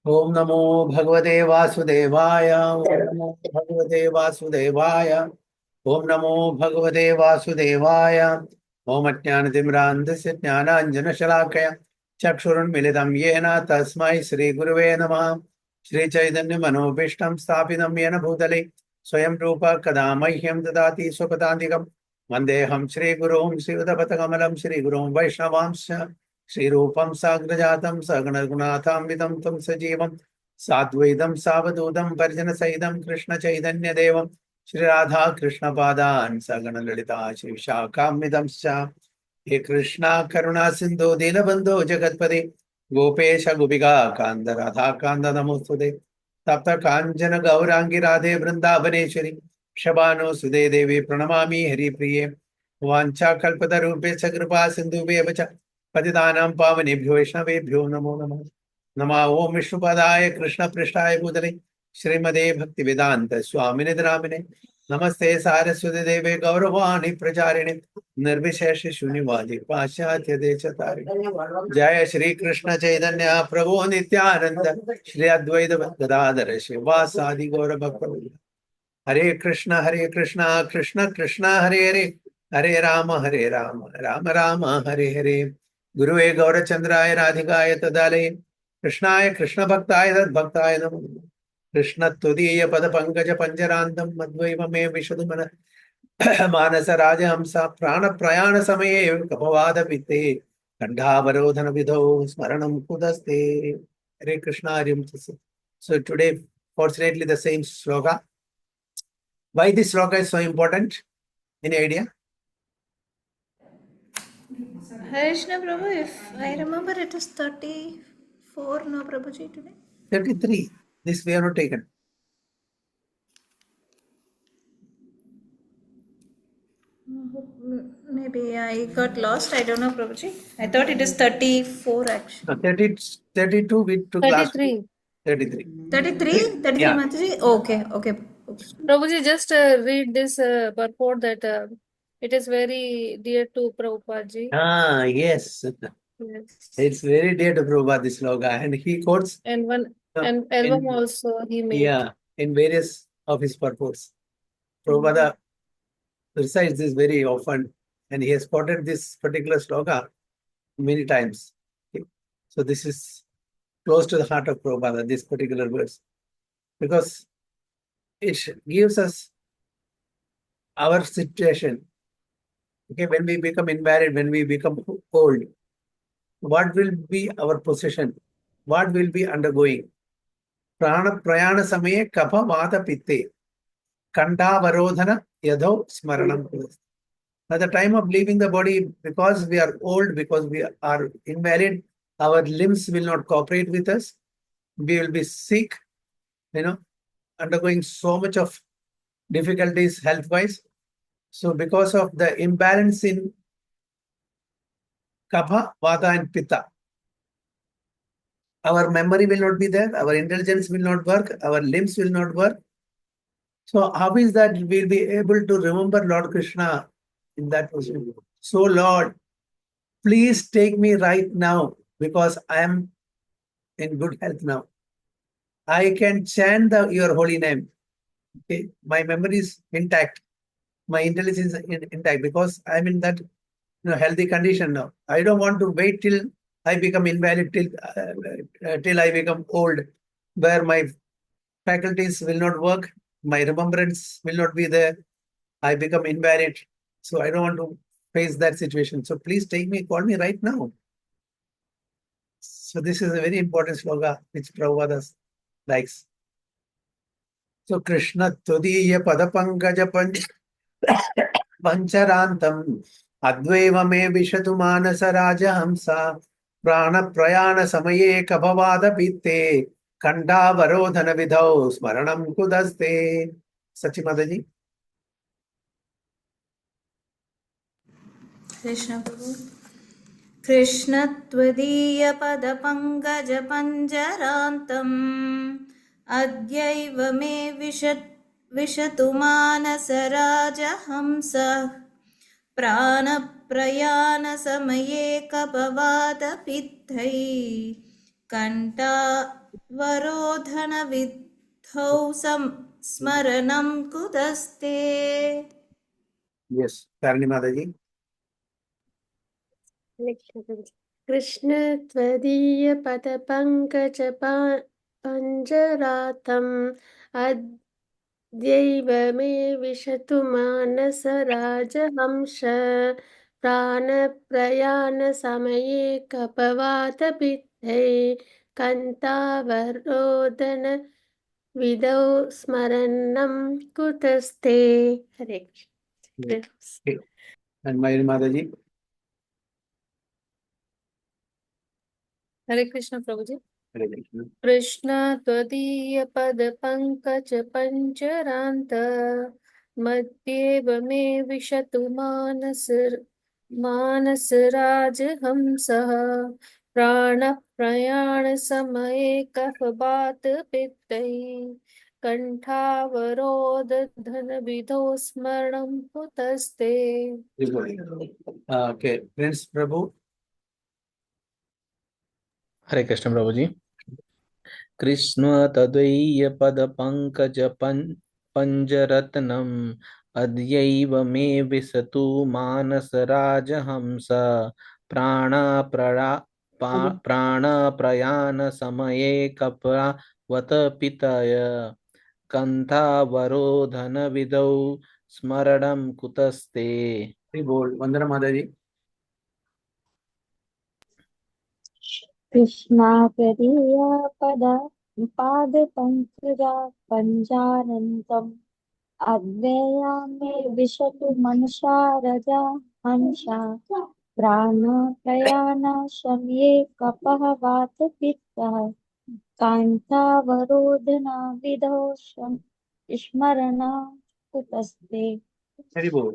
ओम नमो भगवते वासुदेवाय। ओम नमो भगवते वासुदेवाय। ओम नमो भगवते वासुदेवाय। ओम अज्ञानतिमिरान्धस्य ज्ञानाञ्जनशलाकया चक्षुरुन्मिलितं येन तस्मै श्रीगुरुवे नमः। श्रीचैतन्यमनोभीष्टं स्थापितं येन भूतले स्वयं रूप कदा मह्यं ददाति स्वपदान्तिकं वन्देऽहं श्रीगुरुं श्रीयुतपथकमलं श्रीगुरुं वैष्णवांश्च श्रीरूपं साग्रजातं सगुणगुणाथान्वितं तं सजीवं साद्वैतं सावधूतं परिजनसहितं कृष्णचैतन्यदेवं श्रीराधा कृष्णपादान् सगणललिता श्रीविशाखान्वितंश्च। हे कृष्णा करुणा सिन्धो दीनबन्धो जगत्पते गोपेश गोपिका कान्त राधा कान्त नमोस्तुते। तप्त काञ्चन गौराङ्गी राधे वृन्दावनेश्वरी शबानो सुदे देवी प्रणमामि हरिप्रिये। वाञ्छाकल्पतरूपेश्च कृपा सिन्धुभ्येव च पतितानां पावनेभ्यो वैष्णवेभ्यो नमो नमः। नमः ओम विष्णुपदाय कृष्णपृष्ठाय भूतले श्रीमदे भक्तिवेदान्त स्वामिने नामिने नमस्ते सारस्वती देवे गौरवाणी प्रचारिणे निर्विशेष शून्यवादी पाश्चात्य देशतारिणे जय श्री कृष्ण चैतन्य प्रभु नित्यानंद श्री अद्वैत गदाधर शिवासादि गौर भक्त हरे कृष्ण कृष्ण कृष्ण हरे हरे हरे राम राम राम हरे हरे। गुरुवे गौरचंद्राय राधिकाय तदालये कृष्णाय कृष्ण भक्ताय तद्भक्ताय नमो नमः। कृष्ण त्वदीय पद पंकज पंजरांतम मद्वैव मे विशदु मन मानस राजहंस प्राण प्रयाण समये कपवाद पिते कंठावरोधन विधौ स्मरणं कुदस्ते। हरे कृष्ण हरि ओम। So today fortunately the same sloka. Why this sloka is so important? Any idea? Harishna Prabhu, if I remember, it is 34, no Prabhuji, today? 33. This we have not taken. Maybe I got lost. I don't know, Prabhuji. I thought it is 34 actually. 30, 32 we took last week. 33. 33. 33? 33, Yeah. Mataji? Okay. Prabhuji, just read this purport that it is very dear to Prabhupada Ah, yes. Yes. It's very dear to Prabhupada, this sloka. And he quotes And an album also he made. Yeah, in various of his purports. Prabhupada recites this very often, and he has quoted this particular sloka many times. Okay. So this is close to the heart of Prabhupada, this particular verse, because it gives us our situation. Okay, when we become invalid, when we become old, what will be our position? What will be undergoing? Prana prayana samaye kapha vata pitte kandavarodhana yadho smaranam. At the time of leaving the body, because we are old, because we are invalid, our limbs will not cooperate with us. We will be sick, undergoing so much of difficulties health-wise. So because of the imbalance in kapha, vata and pitta, our memory will not be there, our intelligence will not work, our limbs will not work. So how is that we'll be able to remember Lord Krishna in that position? So Lord, please take me right now because I am in good health now. I can chant your holy name. Okay? My memory is intact. My intelligence is intact because I'm in that healthy condition now. I don't want to wait till I become invalid, till I become old, where my faculties will not work, my remembrance will not be there, I become invalid. So I don't want to face that situation. So please call me right now. So this is a very important sloka which Prabhupada likes. So Krishna Tudiya Padapankaja Pancharantam Advaiva me Vishatu Manasa Raja Hamsa Prana Prayana Samaye Kapavada Pitte Kanda Varodhana Vidhau Smaranam Kudaste. Sachimadaji. Harishna Prabhu. कृष्णत्वदीयपदपङ्कजपञ्जरान्तम् अद्यैव मे विशतु मानसराजहंसः प्राणप्रयाणसमये कपवादपित्तैः कण्ठावरोधनविद्धौ स्मरणं कुतस्ते. Yes, Tarini Mataji. Krishna त्वदीय पद पंकज पंजरातम अद्यैव मे विशतु मानस राजहंस प्राणप्रयाण समये कपवात पित्तै कान्तावरोदन विदौ स्मरणं कुतस्ते. हरे Krishna. Okay. And Mayuri Mataji. Hare Krishna, Prabhuji. Hare Krishna. Krishna त्वदीय पद पंकज पंचरान्त मध्येव मे विशतु मानस राजहंसः प्राणप्रयाण समये कफवात पित्तैः कंठावरोधन विधौ स्मरणं कुतस्ते. Okay, Prince Prabhu. हरे कृष्ण प्रभु जी. कृष्ण तद्वय्य पद पंकज पंजरत्नम अद्यैव मे विसतु मानस राजहंस प्राणप्रयाण समये कपवत पितय कंठावरोधन विधौ स्मरणं कुतस्ते. Vandana Mataji. कृष्णाकरीया पादपङ्कजापञ्जानन्तम् अद्वया may विशतु Mansa Raza Hansa प्राणप्रयाणसमये Cup वातपित्तः कान्तावरोधना विधौ स्मरणा कुतस्ते. Very good.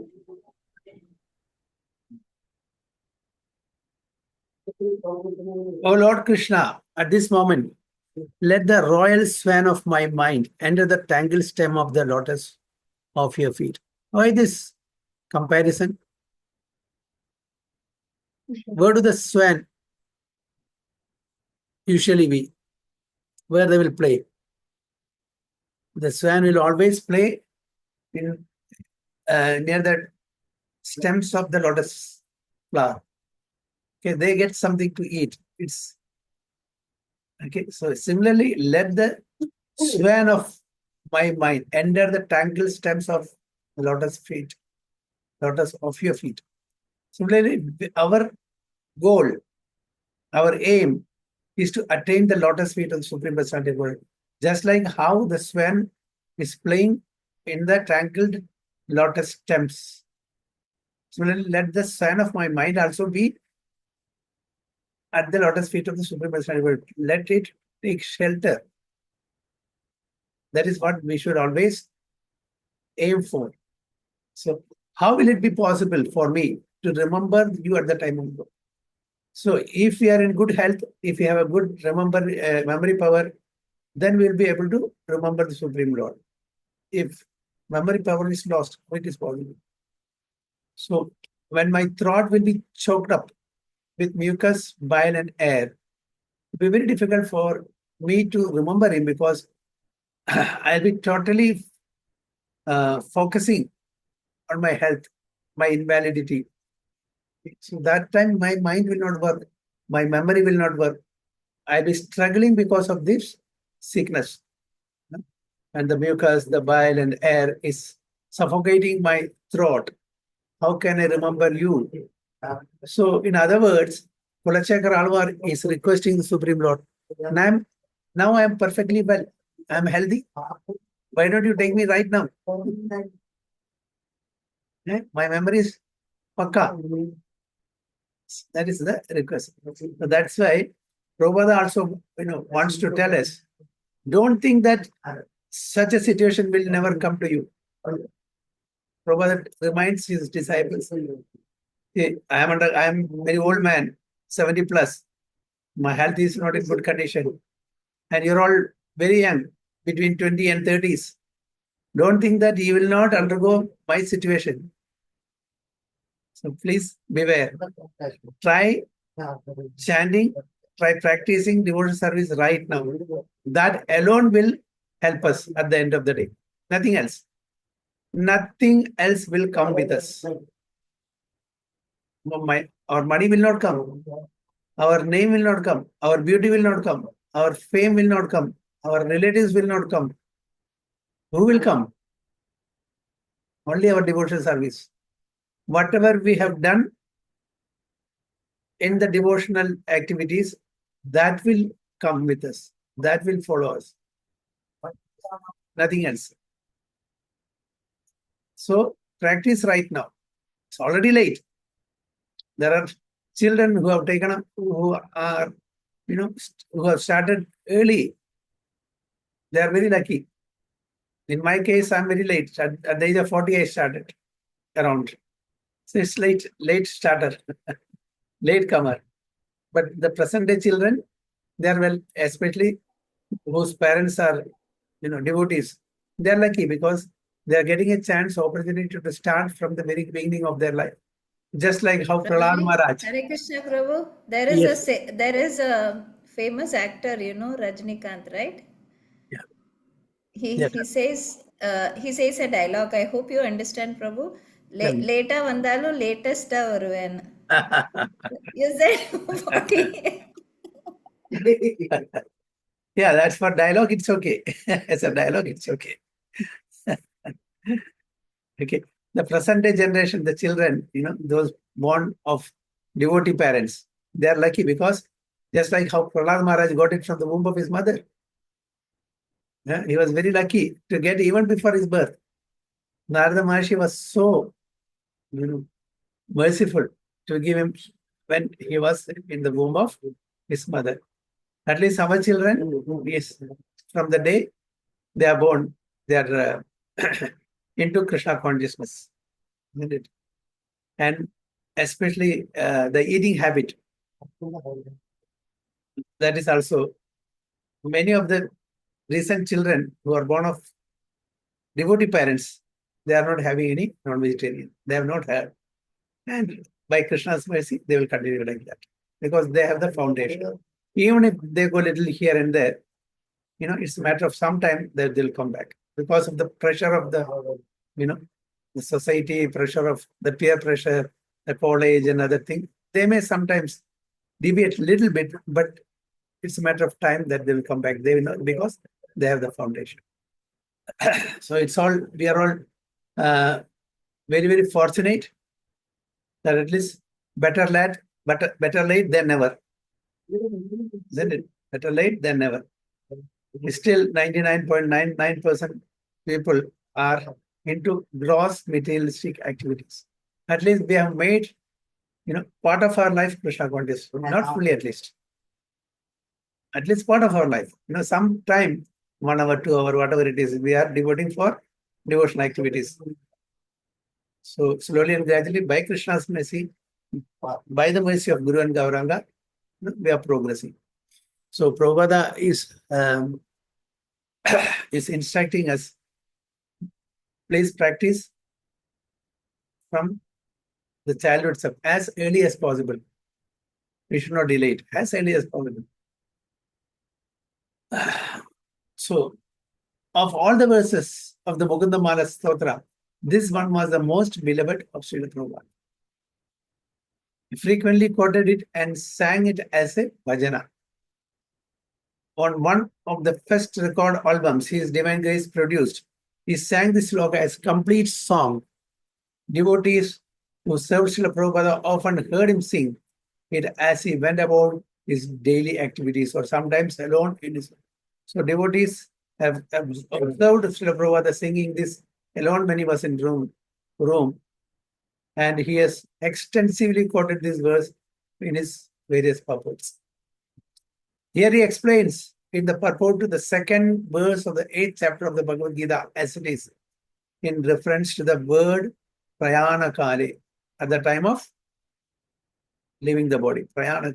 Oh Lord Krishna, at this moment, let the royal swan of my mind enter the tangled stem of the lotus of your feet. Why this comparison? Where do the swan usually be? Where they will play? The swan will always play in near the stems of the lotus flower. Okay, they get something to eat. It's okay. So similarly, let the swan of my mind enter the tangled stems of lotus of your feet. Similarly, our goal, our aim is to attain the lotus feet of the Supreme Personality of Godhead. Just like how the swan is playing in the tangled lotus stems. Similarly, let the swan of my mind also be at the lotus feet of the Supreme Personality of Godhead. Let it take shelter. That is what we should always aim for. So, how will it be possible for me to remember you at the time of God? So, if we are in good health, if we have a good memory power, then we will be able to remember the Supreme Lord. If memory power is lost, it is possible. So, when my throat will be choked up with mucus, bile, and air, it will be very difficult for me to remember him because I'll be totally focusing on my health, my invalidity. So that time my mind will not work, my memory will not work. I'll be struggling because of this sickness. And the mucus, the bile, and air is suffocating my throat. How can I remember you? So, in other words, Kulachakar Alvar is requesting the Supreme Lord. And now I am perfectly well. I am healthy. Why don't you take me right now? My memory is pakka. That is the request. So that's why Prabhupada also wants to tell us, don't think that such a situation will never come to you. Prabhupada reminds his disciples, I am very old man, 70 plus. My health is not in good condition. And you're all very young, between 20 and 30s. Don't think that you will not undergo my situation. So please beware. Try chanting try practicing devotional service right now. That alone will help us at the end of the day. Nothing else. Nothing else will come with us. Our money will not come. Our name will not come. Our beauty will not come. Our fame will not come. Our relatives will not come. Who will come? Only our devotional service. Whatever we have done in the devotional activities, that will come with us. That will follow us. Nothing else. So practice right now. It's already late. There are children who have taken up, who are, who have started early. They are very lucky. In my case, I'm very late. At the age of 40, I started around. So it's late starter, late comer. But the present day children, they are well, especially whose parents are, devotees. They are lucky because they are getting a chance, opportunity to start from the very beginning of their life. Just like how Prahlad Prabhuji, Maharaj. Hare Krishna Prabhu. Yes. There is a famous actor, Rajnikant, right? Yeah. He says a dialogue. I hope you understand, Prabhu. Tell me. Later vandalu latest varuven. You said 40. Yeah, that's for dialogue. It's okay. As a dialogue, it's okay. Okay. The present day generation, the children, those born of devotee parents, they are lucky because just like how Prahlad Maharaj got it from the womb of his mother. Yeah, he was very lucky to get even before his birth. Narada Maharshi was so, merciful to give him when he was in the womb of his mother. At least our children, yes, from the day they are born, they are into Krishna consciousness, isn't it? And especially the eating habit. That is also many of the recent children who are born of devotee parents, they are not having any non-vegetarian. They have not had. And by Krishna's mercy, they will continue like that because they have the foundation. Even if they go a little here and there, it's a matter of some time that they'll come back because of the pressure of the, the society, pressure of the peer pressure, the college and other things. They may sometimes deviate a little bit, but it's a matter of time that they will come back. They will not, because they have the foundation. So we are all very, very fortunate that at least better late than never. Isn't it? Better late than never. Still 99.99% people are into gross materialistic activities. At least we have made, part of our life Krishna conscious, not fully at least part of our life. Some time, 1 hour, 2 hour, whatever it is, we are devoting for devotional activities. So slowly and gradually, by Krishna's mercy, by the mercy of Guru and Gauranga, we are progressing. So Prabhupada is instructing us, please practice from the childhood itself as early as possible. We should not delay it, as early as possible. So, of all the verses of the Mukundmala Stotra, this one was the most beloved of Srila Prabhupada. He frequently quoted it and sang it as a bhajana. On one of the first record albums His Divine Grace produced, he sang this sloka as complete song. Devotees who served Srila Prabhupada often heard him sing it as he went about his daily activities or sometimes alone in his. So devotees have observed Srila Prabhupada singing this alone when he was in Rome. And he has extensively quoted this verse in his various purports. Here he explains in the purport to the second verse of the 8th chapter of the Bhagavad Gita as it is in reference to the word prayana kale at the time of leaving the body, prayana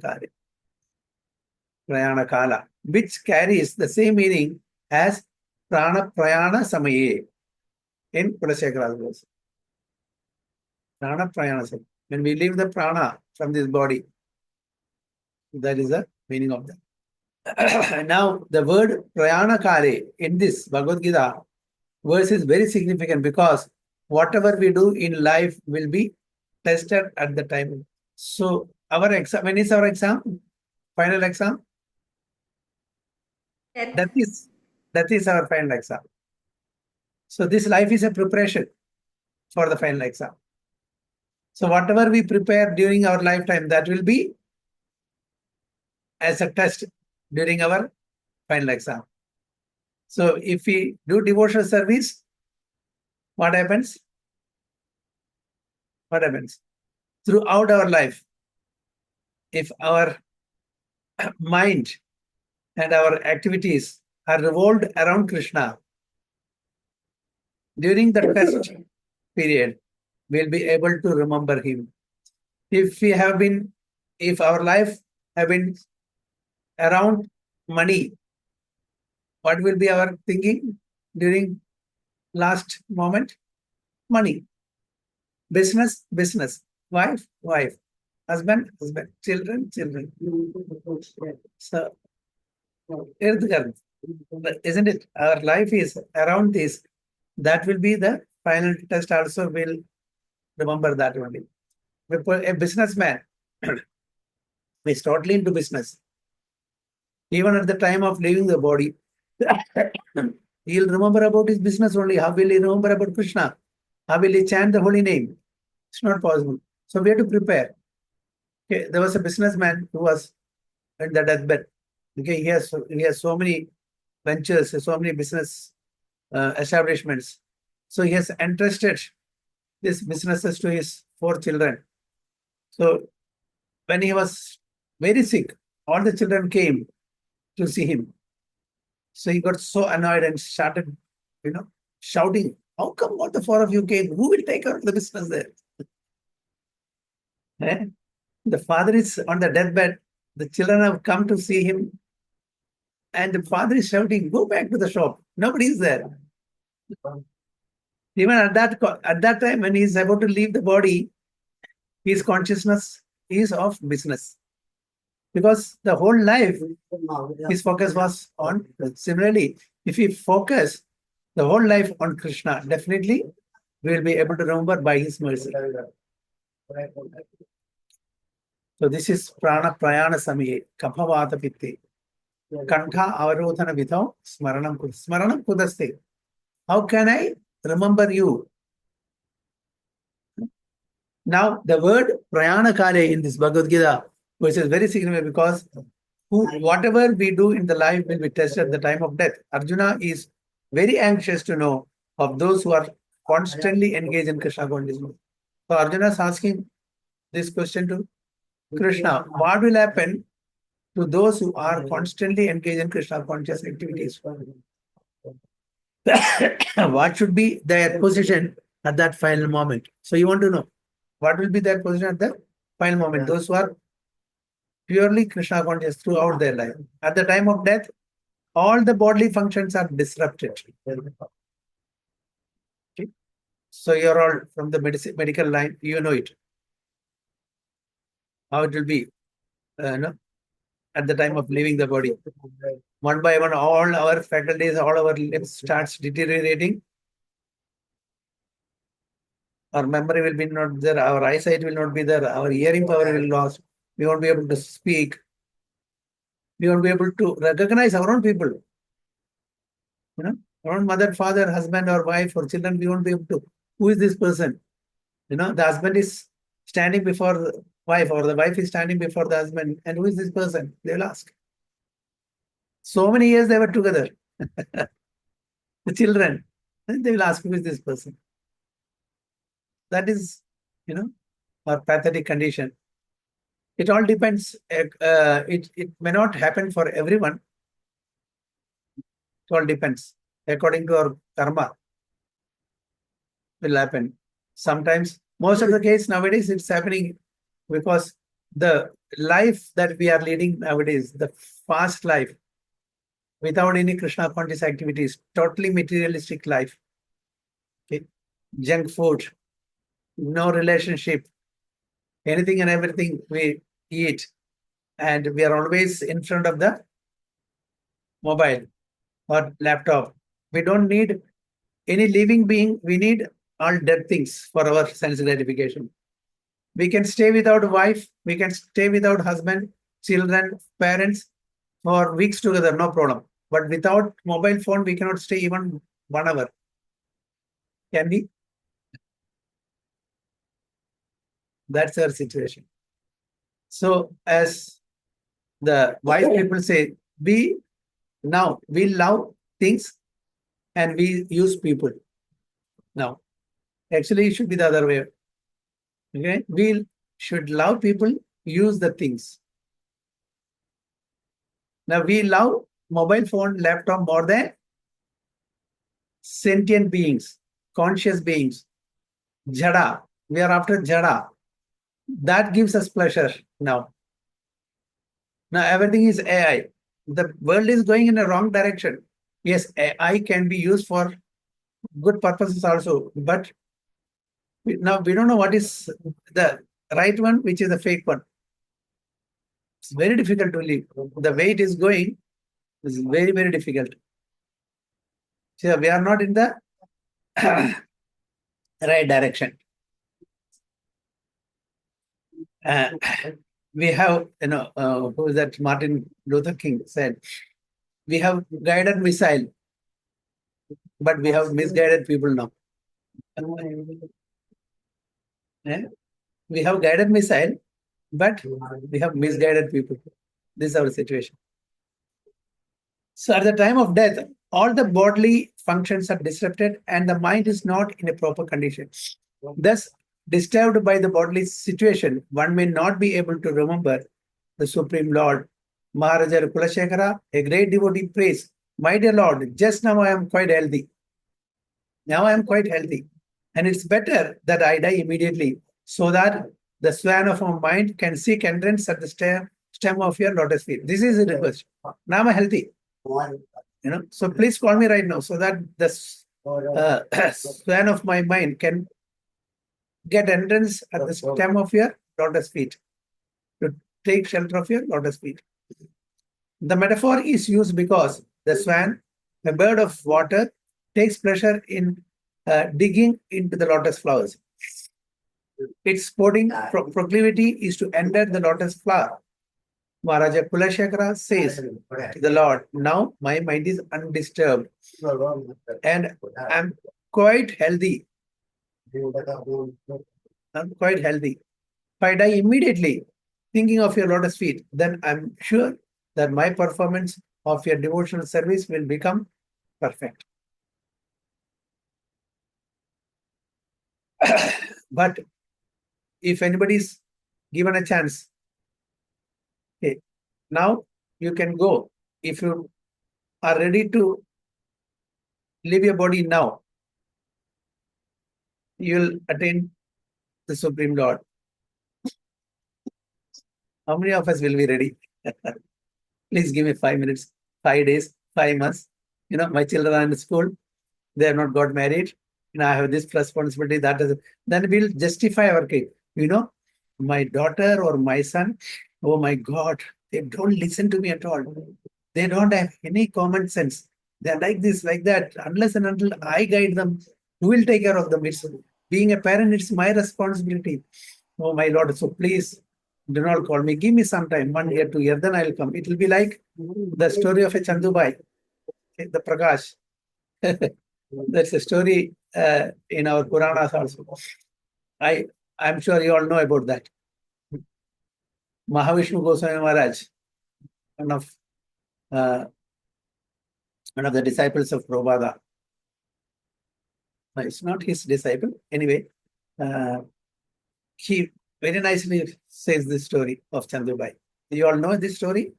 kala, which carries the same meaning as prana prayana samaye in Kulasekara's verse. Prana prayana samaye. When we leave the prana from this body, That is the meaning of that. Now, the word prayana kare in this Bhagavad Gita verse is very significant because whatever we do in life will be tested at the time. So, our exam, when is our exam? Final exam? That is our final exam. So, this life is a preparation for the final exam. So, whatever we prepare during our lifetime, that will be as a test during our final exam. So, if we do devotional service, what happens? What happens? Throughout our life, if our mind and our activities are revolved around Krishna, during the test period, we'll be able to remember him. If our life have been around money, what will be our thinking during last moment? Money. Business, business. Wife, wife. Husband, husband. Children, children. So, isn't it? Our life is around this. That will be the final test also. Will remember that only. A businessman is totally into business. Even at the time of leaving the body, he'll remember about his business only. How will he remember about Krishna? How will he chant the holy name? It's not possible. So we have to prepare. Okay, there was a businessman who was in the deathbed. Okay, he has so many ventures, so many business establishments. So he has entrusted these businesses to his 4 children. So when he was very sick, all the children came to see him. So he got so annoyed and started, shouting, "How come all the 4 of you came? Who will take care of the business there?" The father is on the deathbed. The children have come to see him. And the father is shouting, "Go back to the shop. Nobody is there." Even at that time, when he is about to leave the body, his consciousness is of business. Because the whole life, his focus was on. Similarly, if we focus the whole life on Krishna, definitely we will be able to remember by his mercy. So this is prana prayana samaye, kaphavata pitte. Kantha avarodhana vidhau smaranam kudaste. How can I remember you? Now, the word prayana kale in this Bhagavad Gita, which is very significant because whatever we do in the life will be tested at the time of death. Arjuna is very anxious to know of those who are constantly engaged in Krishna consciousness. So Arjuna is asking this question to Krishna: what will happen to those who are constantly engaged in Krishna conscious activities? What should be their position at that final moment? So you want to know what will be their position at the final moment? Those who are purely Krishna conscious throughout their life. At the time of death, all the bodily functions are disrupted. Okay? So you're all from the medical line, you know it. How it will be at the time of leaving the body. One by one, all our faculties, all our limbs starts deteriorating. Our memory will be not there, our eyesight will not be there, our hearing power will lost. We won't be able to speak. We won't be able to recognize our own people. Our own mother, father, husband or wife or children, we won't be able to. Who is this person? The husband is standing before the wife or the wife is standing before the husband. And who is this person? They will ask. So many years they were together. The children. And they will ask, who is this person? That is, our pathetic condition. It all depends. It may not happen for everyone. It all depends. According to our karma, will happen. Sometimes, most of the case nowadays, it's happening because the life that we are leading nowadays, the fast life, without any Krishna conscious activities, totally materialistic life. Okay? Junk food, no relationship, anything and everything we eat and we are always in front of the mobile or laptop. We don't need any living being. We need all dead things for our sense gratification. We can stay without wife. We can stay without husband, children, parents for weeks together, no problem. But without mobile phone, we cannot stay even 1 hour. Can we? That's our situation. So as the wise people say, we love things and we use people. Now, actually, it should be the other way. Okay, we should love people, use the things. Now we love mobile phone, laptop more than sentient beings, conscious beings. Jada, we are after Jada. That gives us pleasure now. Now everything is AI. The world is going in a wrong direction. Yes, AI can be used for good purposes also, but now we don't know what is the right one, which is the fake one. It's very difficult to live. The way it is going is very, very difficult. So we are not in the right direction. We have, who is that? Martin Luther King said, we have guided missile, but we have misguided people now. We have guided missile, but we have misguided people. This is our situation. So at the time of death, all the bodily functions are disrupted and the mind is not in a proper condition. Thus, disturbed by the bodily situation, one may not be able to remember the Supreme Lord. Maharaja Kulashekara, a great devotee, prays, "My dear Lord, just now I am quite healthy. Now I am quite healthy. And it's better that I die immediately so that the swan of my mind can seek entrance at the stem of your lotus feet." This is a request. Now I'm healthy. So please call me right now so that the swan of my mind can get entrance at the stem of your lotus feet, to take shelter of your lotus feet. The metaphor is used because the swan, a bird of water, takes pleasure in digging into the lotus flowers. Its sporting proclivity is to enter the lotus flower. Maharaja Kulashekara says to the Lord, "Now my mind is undisturbed and I'm quite healthy. I'm quite healthy. If I die immediately thinking of your lotus feet, then I'm sure that my performance of your devotional service will become perfect." But if anybody is given a chance, okay, now you can go. If you are ready to leave your body now, you will attain the Supreme Lord. How many of us will be ready? Please give me 5 minutes, 5 days, 5 months. My children are in school. They have not got married. I have this responsibility. Then we'll justify our case. My daughter or my son, oh my God, they don't listen to me at all. They don't have any common sense. They're like this, like that. Unless and until I guide them, who will take care of them? Being a parent, it's my responsibility. Oh my Lord, so please do not call me. Give me some time, 1 year, 2 years, then I'll come. It will be like the story of a Chandubai, the Prakash. That's a story in our Puranas also. I'm sure you all know about that. Mahavishnu Goswami Maharaj, one of the disciples of Prabhupada. It's not his disciple. Anyway, he very nicely says this story of Chandubai. You all know this story?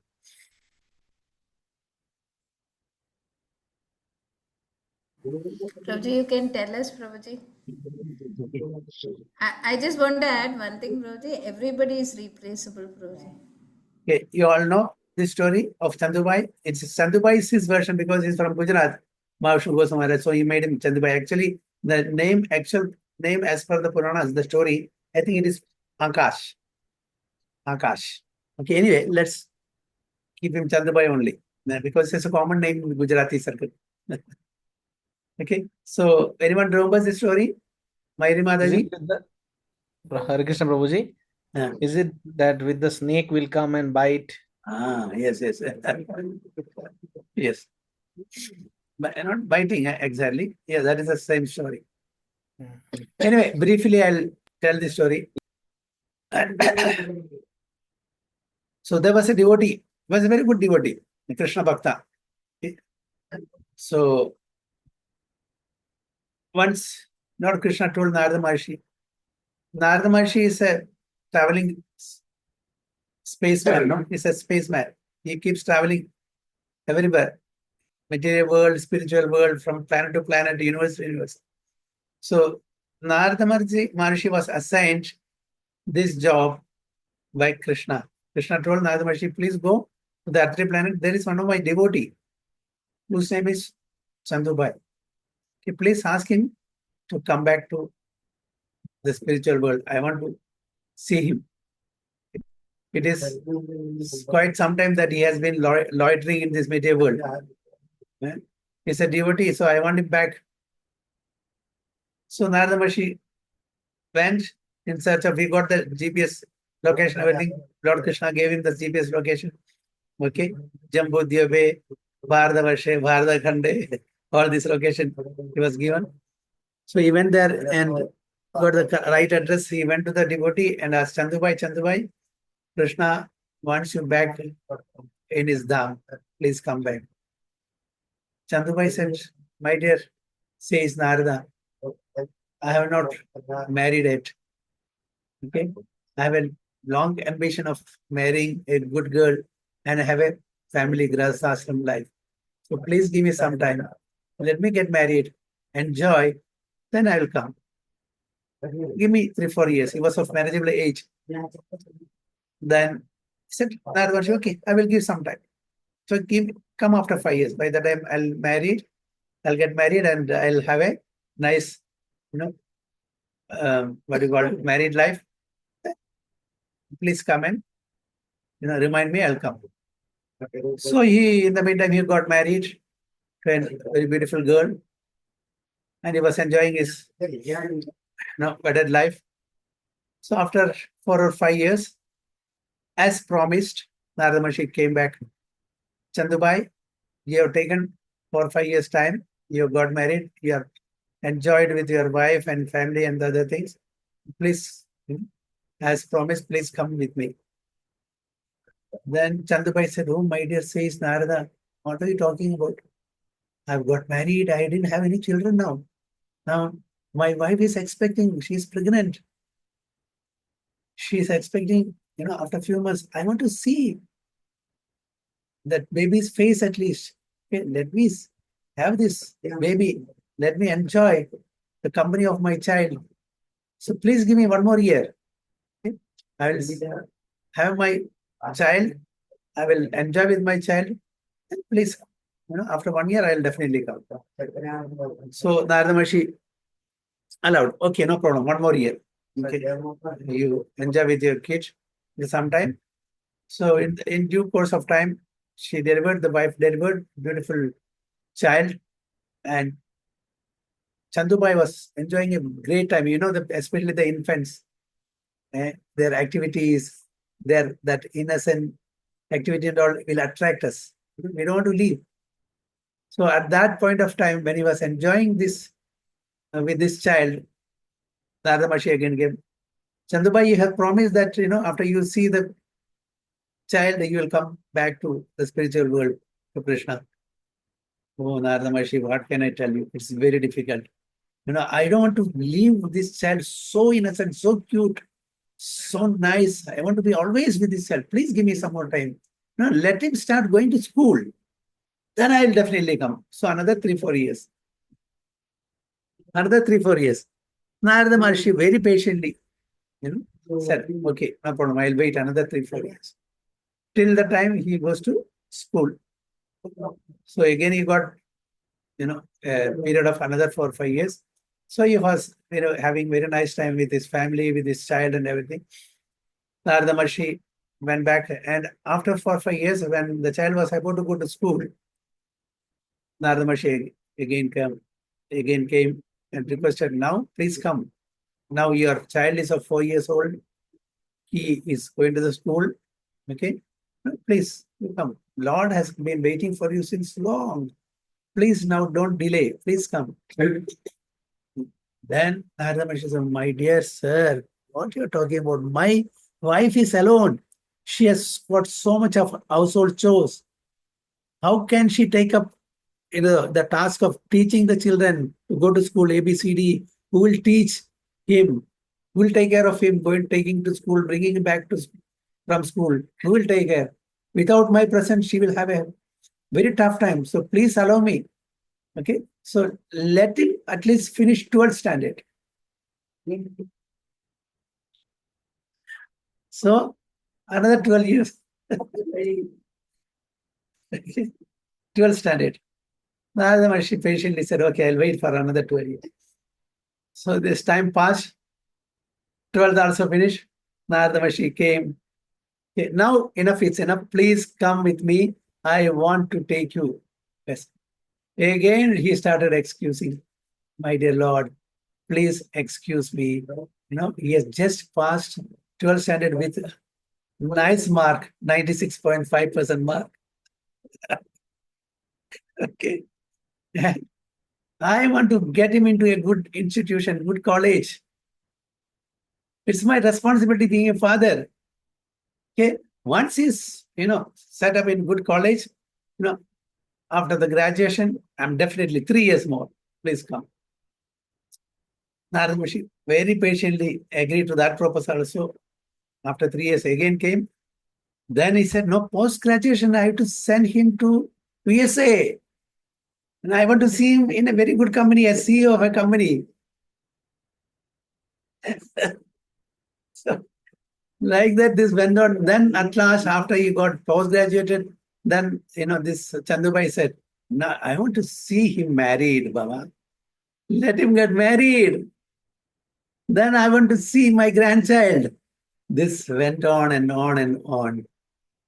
Prabhuji, you can tell us, Prabhuji. I just want to add one thing, Prabhuji. Everybody is replaceable, Prabhuji. Okay, you all know this story of Chandubai. It's Chandubai is his version because he's from Gujarat. Mahavishnu Goswami Maharaj, so he made him Chandubai. Actually, the actual name as per the Puranas, the story, I think it is Akash. Akash. Okay, anyway, let's keep him Chandrabai only, because it's a common name in Gujarati circle. Okay, so anyone remembers the story? Mayuri Is Mataji? it with the Hare Krishna Prabhuji? Yeah. Is it that with the snake will come and bite? Yes. Yes. But not biting exactly. Yeah, that is the same story. Anyway, briefly, I'll tell the story. So there was a devotee, was a very good devotee, a Krishna Bhakta. Okay. So once Lord Krishna told Narada Maharshi is a traveling spaceman, no? He's a spaceman. He keeps traveling everywhere. Material world, spiritual world, from planet to planet, universe to universe. So Narada Maharshi was assigned this job by Krishna. Krishna told Narada Maharshi, please go to the other planet. There is one of my devotee whose name is Chandubai. Okay, please ask him to come back to the spiritual world. I want to see him. It is quite some time that he has been loitering in this material world. He's a devotee, so I want him back. So Narada Maharshi went in search of, he got the GPS location, everything. Lord Krishna gave him the GPS location. Okay, Jambudya Bay, Bharadavarshe, Bharadakhande, all this location he was given. So he went there and got the right address. He went to the devotee and asked Chandubai, Krishna wants you back in his dham. Please come back. Chandubai said, my dear, says Narada, I have not married yet. Okay, I have a long ambition of marrying a good girl and have a family, grahasthashram life. So please give me some time. Let me get married, enjoy, then I will come. Give me 3-4 years. He was of manageable age. Then he said, Narada, okay, I will give some time. So come after 5 years. By the time I'll get married and I'll have a nice, what do you call it, married life. Please come and, remind me, I'll come. So in the meantime, he got married to a very beautiful girl, and he was enjoying his, wedded life. So after 4 or 5 years, as promised, Narada Maharshi came back. Chandubai, you have taken 4 or 5 years time. You have got married. You have enjoyed with your wife and family and the other things. Please, as promised, please come with me. Then Chandubai said, oh, my dear, says Narada, what are you talking about? I've got married. I didn't have any children now. Now, my wife is expecting. She's pregnant. She's expecting, after a few months. I want to see that baby's face at least. Okay, let me have this baby. Let me enjoy the company of my child. So please give me 1 more year. Okay? I will have my child. I will enjoy with my child. And please, after 1 year, I will definitely come. So Narada Maharshi allowed. Okay, no problem. 1 more year. Okay. You enjoy with your kid sometime. So in due course of time, the wife delivered beautiful child, and Chandubai was enjoying a great time. Especially the infants, their activities, that innocent activity and all will attract us. We don't want to leave. So at that point of time, when he was enjoying this with this child, Narada Maharshi again gave, Chandubai, you have promised that, after you see the child, you will come back to the spiritual world, to Krishna. Oh, Narada Maharshi, what can I tell you? It's very difficult. I don't want to leave this child so innocent, so cute, so nice. I want to be always with this child. Please give me some more time. Let him start going to school. Then I will definitely come. So another 3-4 years. Narada Maharshi very patiently, said, okay, no problem. I'll wait another 3-4 years. Till the time he goes to school. So again, he got, a period of another 4 or 5 years. So he was, having very nice time with his family, with his child and everything. Narada Maharshi went back. And after 4 or 5 years, when the child was about to go to school, Narada Maharshi again came and requested, now please come. Now your child is of 4 years old. He is going to the school. Okay, please come. Lord has been waiting for you since long. Please now don't delay. Please come. Then Narada Maharshi said, my dear sir, what you're talking about? My wife is alone. She has got so much of household chores. How can she take up the task of teaching the children to go to school, ABCD? Who will teach him? Who will take care of him, taking to school, bringing him back from school? Who will take care? Without my presence, she will have a very tough time. So please allow me. Okay, so let him at least finish 12th standard. So another 12 years. 12th standard. Narada Maharshi patiently said, okay, I'll wait for another 12 years. So this time passed. 12th also finished. Narada Maharshi came. Okay, now enough, it's enough. Please come with me. I want to take you. Yes. Again, he started excusing. My dear Lord, please excuse me. He has just passed 12th standard with nice mark, 96.5% mark. Okay. I want to get him into a good institution, good college. It's my responsibility being a father. Okay. Once he's, set up in good college, after the graduation, I'm definitely 3 years more. Please come. Narada Maharshi very patiently agreed to that proposal also. After 3 years again came. Then he said, no, post-graduation, I have to send him to USA. And I want to see him in a very good company, as CEO of a company. So, like that, this went on. Then at last, after he got post-graduated, then, this Chandubai said, no, I want to see him married, Baba. Let him get married. Then I want to see my grandchild. This went on and on and on.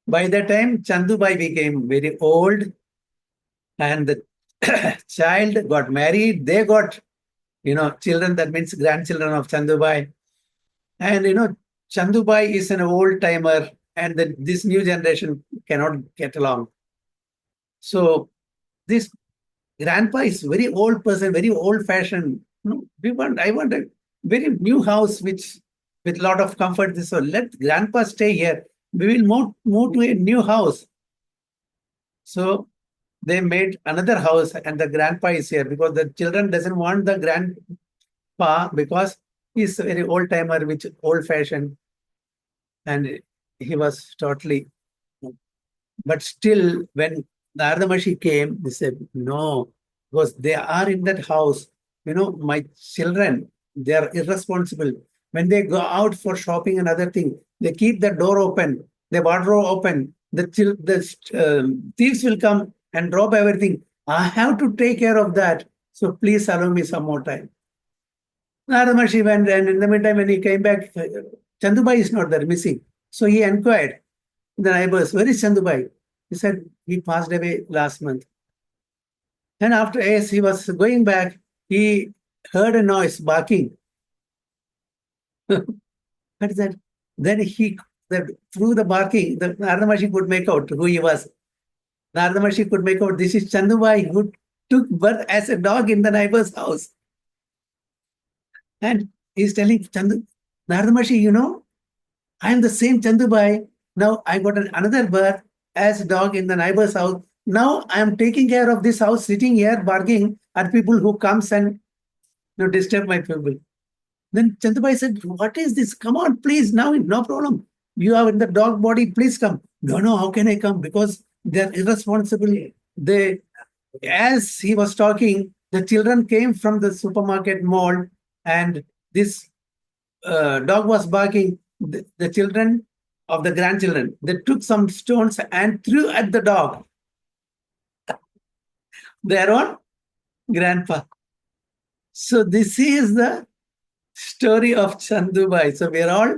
By the time Chandubai became very old and the child got married, they got, children, that means grandchildren of Chandubai. And, Chandubai is an old timer and this new generation cannot get along. So this grandpa is very old person, very old fashioned. I want a very new house with a lot of comfort. So let grandpa stay here. We will move to a new house. So they made another house and the grandpa is here because the children doesn't want the grandpa because he's a very old timer, which old fashioned. And he was totally, but still when Narada Maharshi came, they said, no, because they are in that house. My children, they are irresponsible. When they go out for shopping and other thing, they keep the door open, the wardrobe open. The thieves will come and rob everything. I have to take care of that. So please allow me some more time. Narada Maharshi went, and in the meantime, when he came back, Chandubai is not there, missing. So he inquired the neighbors, where is Chandubai? He said, he passed away last month. And after, as he was going back, he heard a noise, barking. What is that? Then through the barking, the Narada Maharshi could make out who he was. Narada Maharshi could make out this is Chandubai who took birth as a dog in the neighbor's house. And he's telling Narada Maharshi, I am the same Chandubai. Now I got another birth as a dog in the neighbor's house. Now I am taking care of this house, sitting here barking at people who comes and disturb my people. Then Chandubai said, what is this? Come on, please, now, no problem. You are in the dog body, please come. No, how can I come? Because they are irresponsible. As he was talking, the children came from the supermarket mall and this dog was barking. The children of the grandchildren, they took some stones and threw at the dog. Their own grandpa. So this is the story of Chandubai. So we are all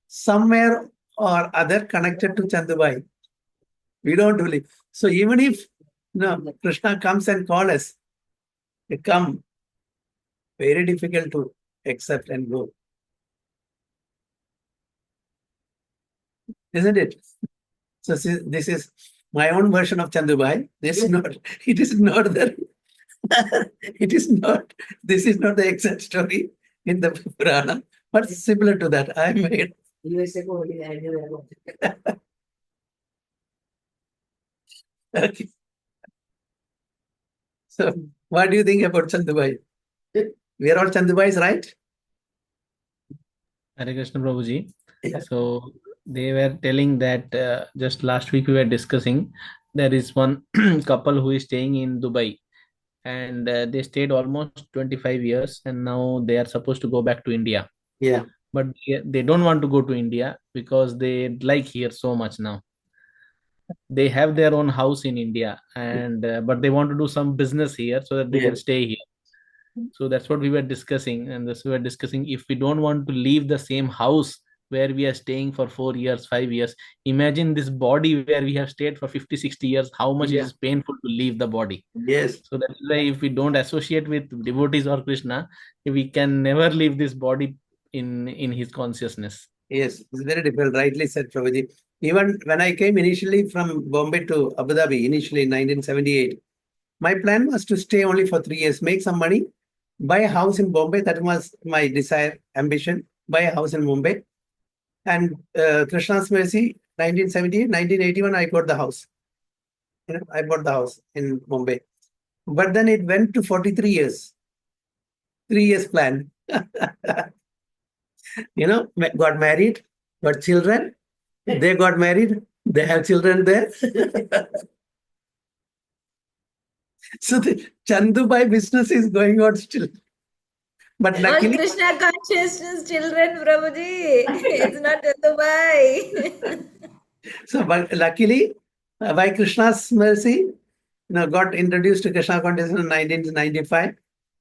somewhere or other connected to Chandubai. We don't believe. So even if Krishna comes and calls us, they come, very difficult to accept and go. Isn't it? So this is my own version of Chandubai. This is not, it is not the, it is not, this is not the exact story in the Purana, but similar to that. I made. Okay. So what do you think about Chandubai? We are all Chandubais, right? Hare Krishna Prabhuji. Yeah. So they were telling that just last week we were discussing there is one couple who is staying in Dubai, and they stayed almost 25 years, and now they are supposed to go back to India. Yeah. But they don't want to go to India because they like here so much now. They have their own house in India, and but they want to do some business here so that they Yeah. can stay here. So that's what we were discussing, and this we were discussing, if we don't want to leave the same house where we are staying for 4 years, 5 years, imagine this body where we have stayed for 50, 60 years, how much it Yeah. is painful to leave the body. Yes. So that's why if we don't associate with devotees or Krishna, we can never leave this body in his consciousness. Yes, it's very difficult. Rightly said, Prabhuji. Even when I came initially from Bombay to Abu Dhabi, initially in 1978, my plan was to stay only for 3 years, make some money, buy a house in Bombay. That was my desire, ambition, buy a house in Mumbai. And Krishna's mercy, 1978, 1981, I got the house. I bought the house in Mumbai. But then it went to 43 years. 3 years plan. Got married, got children. They got married. They have children there. So the Chandubai business is going on still. But All luckily, Krishna consciousness children, Prabhuji. It's not Dubai. so but luckily, by Krishna's mercy, got introduced to Krishna consciousness in 1995.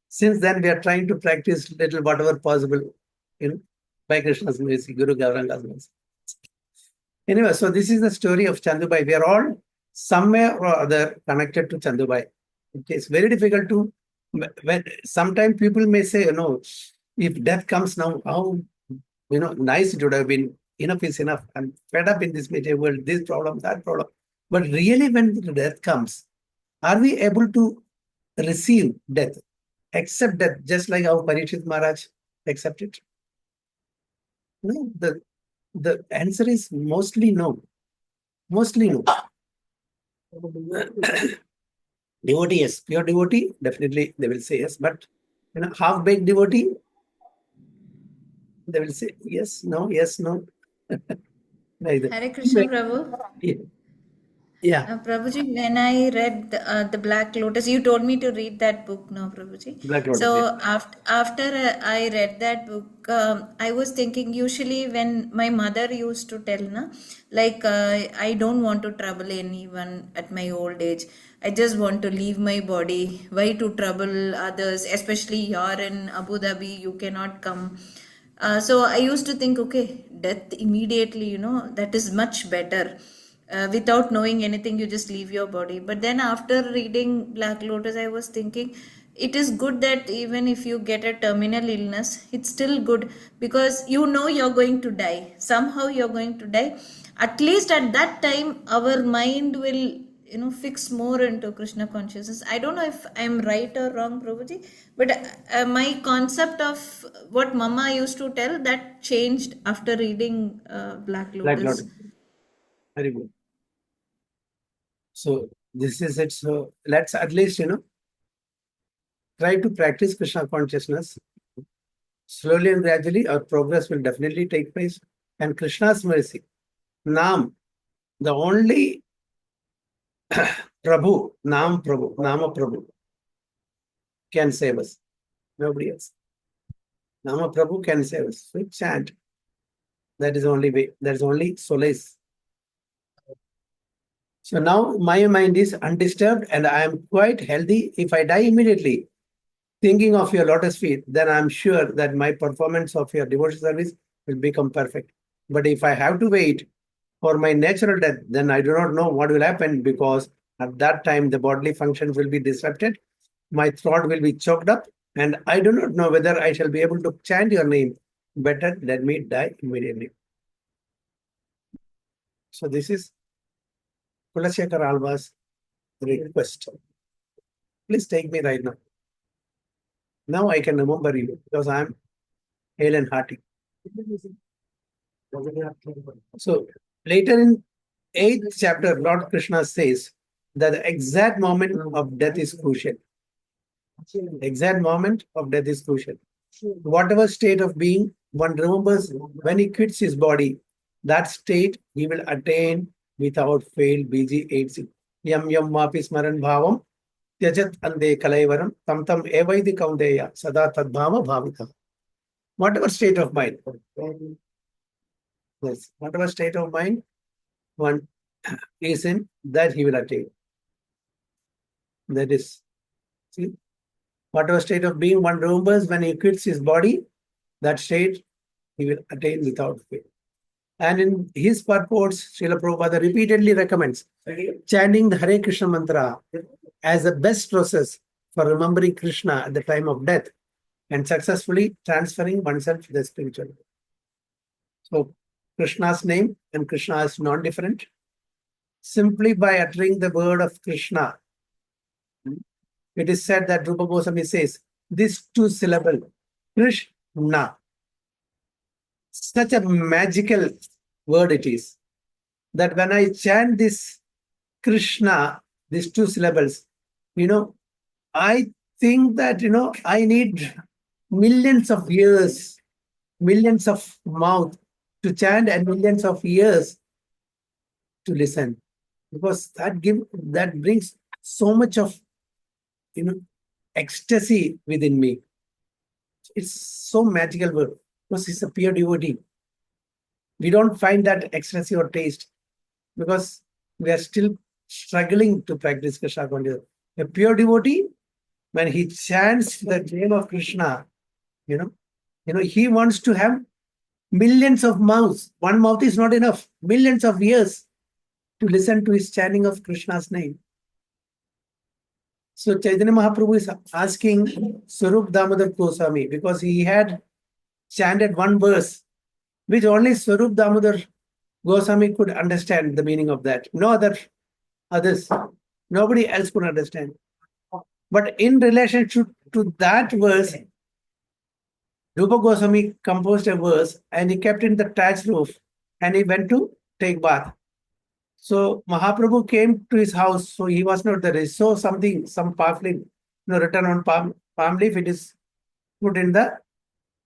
Since then, we are trying to practice little whatever possible, by Krishna's mercy, Guru Gauranga's mercy. Anyway, so this is the story of Chandubai. We are all somewhere or other connected to Chandubai. It's very difficult to, when sometimes people may say, if death comes now, how, nice it would have been, enough is enough. I'm fed up in this material world, this problem, that problem. But really, when the death comes, are we able to receive death, accept death, just like how Parikshit Maharaj accepted? No, the answer is mostly no. Mostly no. Devotee, yes. Pure devotee, definitely they will say yes. But half-baked devotee, they will say yes, no, yes, no. Neither. Hare Krishna, Prabhu. Yeah. Prabhuji, when I read the Black Lotus, you told me to read that book, no, Prabhuji? Black Lotus, So after I read that book, I was thinking, usually when my mother used to tell, I don't want to trouble anyone at my old age. I just want to leave my body. Why to trouble others? Especially you're in Abu Dhabi, you cannot come. So I used to think, okay, death immediately, that is much better. Without knowing anything, you just leave your body. But then after reading Black Lotus, I was thinking it is good that even if you get a terminal illness, it's still good because you're going to die. Somehow you're going to die. At least at that time, our mind will fix more into Krishna consciousness. I don't know if I'm right or wrong, Prabhuji, but my concept of what Mama used to tell, that changed after reading Black Lotus. Black Lotus. Very good. So this is it. So let's at least, try to practice Krishna consciousness. Slowly and gradually, our progress will definitely take place. And Krishna's mercy, Nam, the only Prabhu, Nama Prabhu, can save us. Nobody else. Nama Prabhu can save us. So chant. That is the only way. That is only solace. So now my mind is undisturbed and I am quite healthy. If I die immediately, thinking of your lotus feet, then I'm sure that my performance of your devotional service will become perfect. But if I have to wait for my natural death, then I do not know what will happen, because at that time the bodily functions will be disrupted, my throat will be choked up, and I do not know whether I shall be able to chant your name. Better let me die immediately. So this is Kulasekar Alva's request. Please take me right now. Now I can remember you because I am hale and hearty. So later in 8th chapter, Lord Krishna says that the exact moment of death is crucial. Exact moment of death is crucial. Whatever state of being one remembers when he quits his body, that state he will attain without fail. BG 8. Yam yam mapi smaran bhavam tyajat ande kalaivaram tam tam evaidi kaundeya sada tadbhava bhavita. Whatever state of mind. Yes, whatever state of mind one is in, that he will attain. That is, see, whatever state of being one remembers when he quits his body, that state he will attain without fail. And in his purports, Srila Prabhupada repeatedly recommends chanting the Hare Krishna mantra as the best process for remembering Krishna at the time of death and successfully transferring oneself to the spiritual. So Krishna's name and Krishna is non-different. Simply by uttering the word of Krishna, it is said that Rupa Goswami says, this 2 syllable, Krishna, such a magical word it is, that when I chant this Krishna, these 2 syllables, I think that, I need millions of years, millions of mouth to chant and millions of ears to listen, because that brings so much of ecstasy within me. It's so magical word, because it's a pure devotee. We don't find that ecstasy or taste because we are still struggling to practice Krishna consciousness. A pure devotee, when he chants the name of Krishna, he wants to have millions of mouths. One mouth is not enough. Millions of ears to listen to his chanting of Krishna's name. So Chaitanya Mahaprabhu is asking Swarup Damodar Goswami, because he had chanted one verse which only Swarup Damodar Goswami could understand the meaning of that. No others, nobody else could understand. But in relation to that verse, Rupa Goswami composed a verse and he kept in the thatched roof and he went to take bath. So Mahaprabhu came to his house, so he was not there. He saw something, some pamphlet, written on palm leaf. It is put in the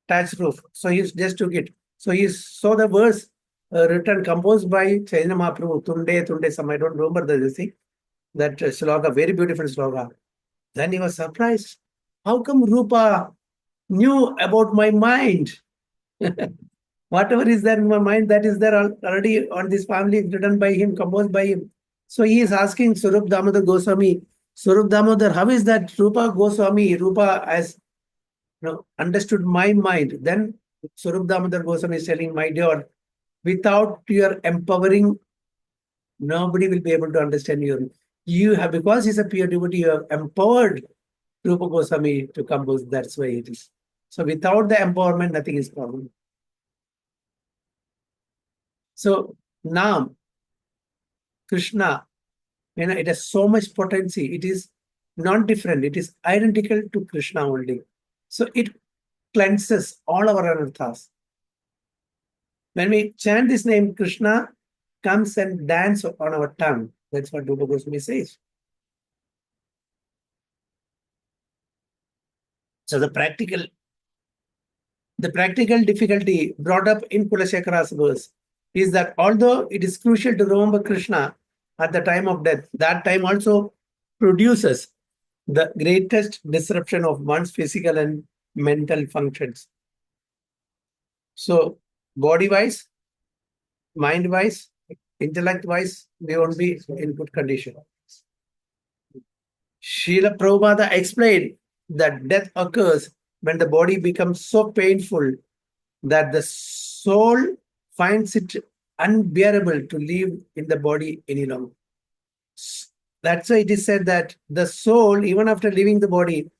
thatched roof. So he just took it. So he saw the verse written, composed by Chaitanya Mahaprabhu, Tunde, some I don't remember the thing. That sloka, very beautiful sloka. Then he was surprised. How come Rupa knew about my mind? Whatever is there in my mind, that is there already on this family, written by him, composed by him. So he is asking Swarup Damodar Goswami, Swarup Damodar, how is that Rupa has understood my mind? Then Swarup Damodar Goswami is telling, my dear, without your empowering, nobody will be able to understand you have, because he's a pure devotee, you have empowered Rupa Goswami to compose. That's why it is. So without the empowerment, nothing is possible. So Nam, Krishna, it has so much potency. It is not different. It is identical to Krishna only. So it cleanses all our anarthas. When we chant this name, Krishna comes and dance on our tongue. That's what Rupa Goswami says. So the practical difficulty brought up in Kulasekara's verse is that although it is crucial to remember Krishna at the time of death, that time also produces the greatest disruption of one's physical and mental functions. So body-wise, mind-wise, intellect-wise, they won't be in good condition. Srila Prabhupada explained that death occurs when the body becomes so painful that the soul finds it unbearable to live in the body any longer. That's why it is said that the soul, even after leaving the body,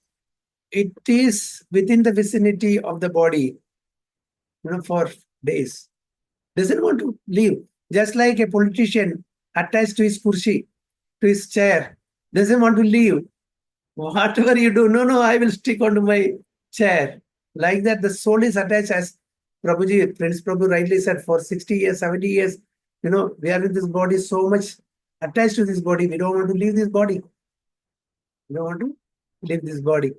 it is within the vicinity of the body, for days. Doesn't want to leave. Just like a politician attached to his kursi, to his chair, doesn't want to leave. Whatever you do, no, I will stick onto my chair. Like that, the soul is attached, as Prabhuji, Prince Prabhu rightly said, for 60 years, 70 years, we are in this body so much attached to this body. We don't want to leave this body. We don't want to leave this body.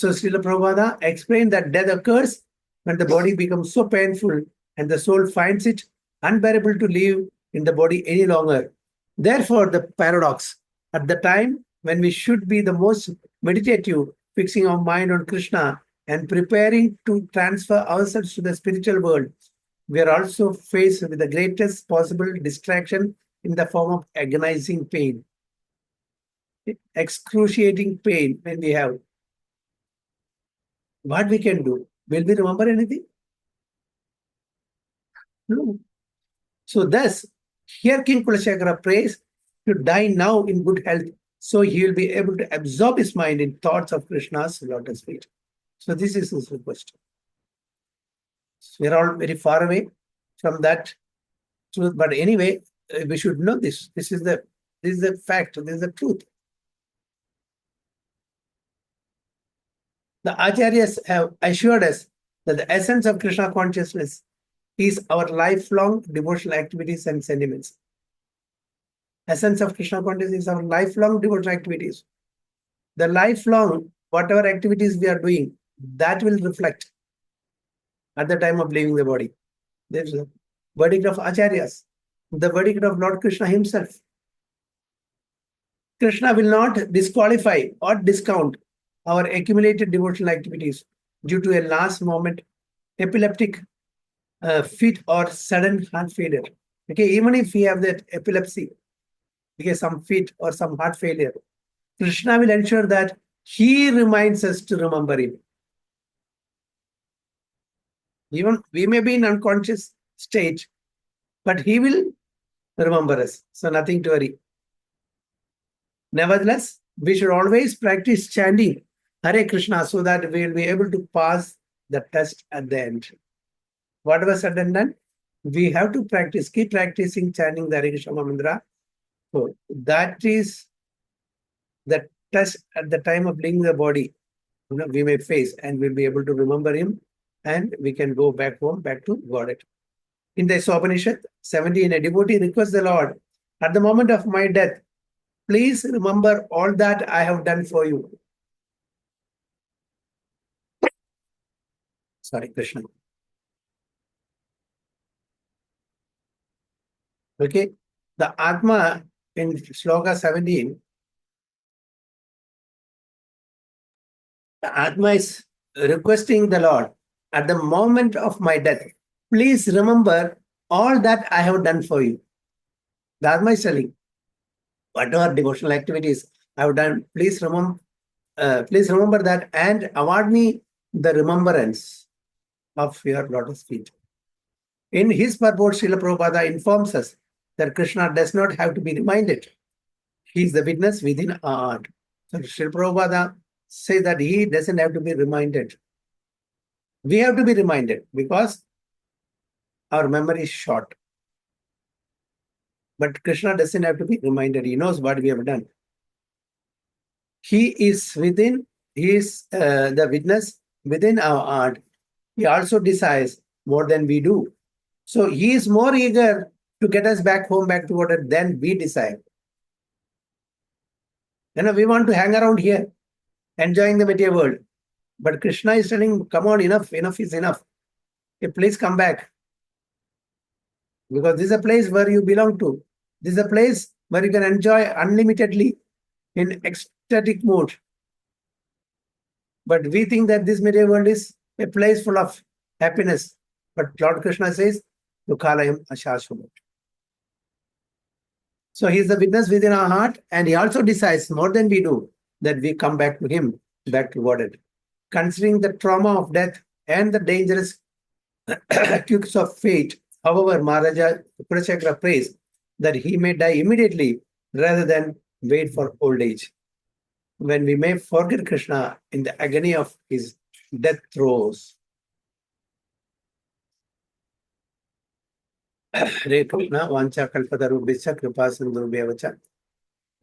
So Srila Prabhupada explained that death occurs when the body becomes so painful and the soul finds it unbearable to live in the body any longer. Therefore, the paradox, at the time when we should be the most meditative, fixing our mind on Krishna and preparing to transfer ourselves to the spiritual world, we are also faced with the greatest possible distraction in the form of agonizing pain, excruciating pain when we have. What we can do? Will we remember anything? No. So thus, here King Kulashekara prays to die now in good health, so he will be able to absorb his mind in thoughts of Krishna's lotus feet. So this is his request. We are all very far away from that truth, but anyway, we should know this. This is the fact. This is the truth. The Acharyas have assured us that the essence of Krishna consciousness is our lifelong devotional activities and sentiments. Essence of Krishna consciousness is our lifelong devotional activities. The lifelong, whatever activities we are doing, that will reflect at the time of leaving the body. There's a verdict of Acharyas, the verdict of Lord Krishna himself. Krishna will not disqualify or discount our accumulated devotional activities due to a last moment epileptic fit or sudden heart failure. Okay, even if we have that epilepsy, okay, some fit or some heart failure, Krishna will ensure that he reminds us to remember him. Even we may be in unconscious state, but he will remember us. So nothing to worry. Nevertheless, we should always practice chanting Hare Krishna so that we will be able to pass the test at the end. Whatever said and done, we have to practice, keep practicing chanting the Hare Krishna mantra. So that is the test at the time of leaving the body. We may face, and we'll be able to remember him, and we can go back home, back to Godhead. In the Upanishad 17, a devotee requests the Lord, at the moment of my death, please remember all that I have done for you. Sorry, Krishna. Okay, the Atma in Shloka 17, the Atma is requesting the Lord, at the moment of my death, please remember all that I have done for you. The Atma is telling, whatever devotional activities I have done, please remember that and award me the remembrance of your lotus feet. In his purport, Srila Prabhupada informs us that Krishna does not have to be reminded. He is the witness within our heart. So Srila Prabhupada says that he doesn't have to be reminded. We have to be reminded because our memory is short. But Krishna doesn't have to be reminded. He knows what we have done. He is within, he is the witness within our heart. He also desires more than we do. So he is more eager to get us back home, back to water than we desire. We want to hang around here, enjoying the material world. But Krishna is telling, come on, enough is enough. Okay, please come back. Because this is a place where you belong to. This is a place where you can enjoy unlimitedly in ecstatic mood. But we think that this material world is a place full of happiness. But Lord Krishna says, Dukhalayam Ashashubhat. So he is the witness within our heart, and he also decides more than we do that we come back to him, back to Godhead. Considering the trauma of death and the dangerous quirks of fate. However, Maharaja Kurachakra prays that he may die immediately rather than wait for old age, when we may forget Krishna in the agony of his death throes. Hare Krishna, Vancha Kalpatarubhya Kripa Sindhubhya Vacha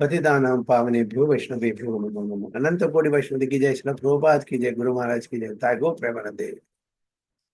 पतितानां पावनेभ्यो वैष्णवेभ्यो नमो नमः। अनंत कोटि वैष्णव की जय, श्री प्रभुपाद की जय, गुरु महाराज की जय, ताई गो प्रेमानंद देव।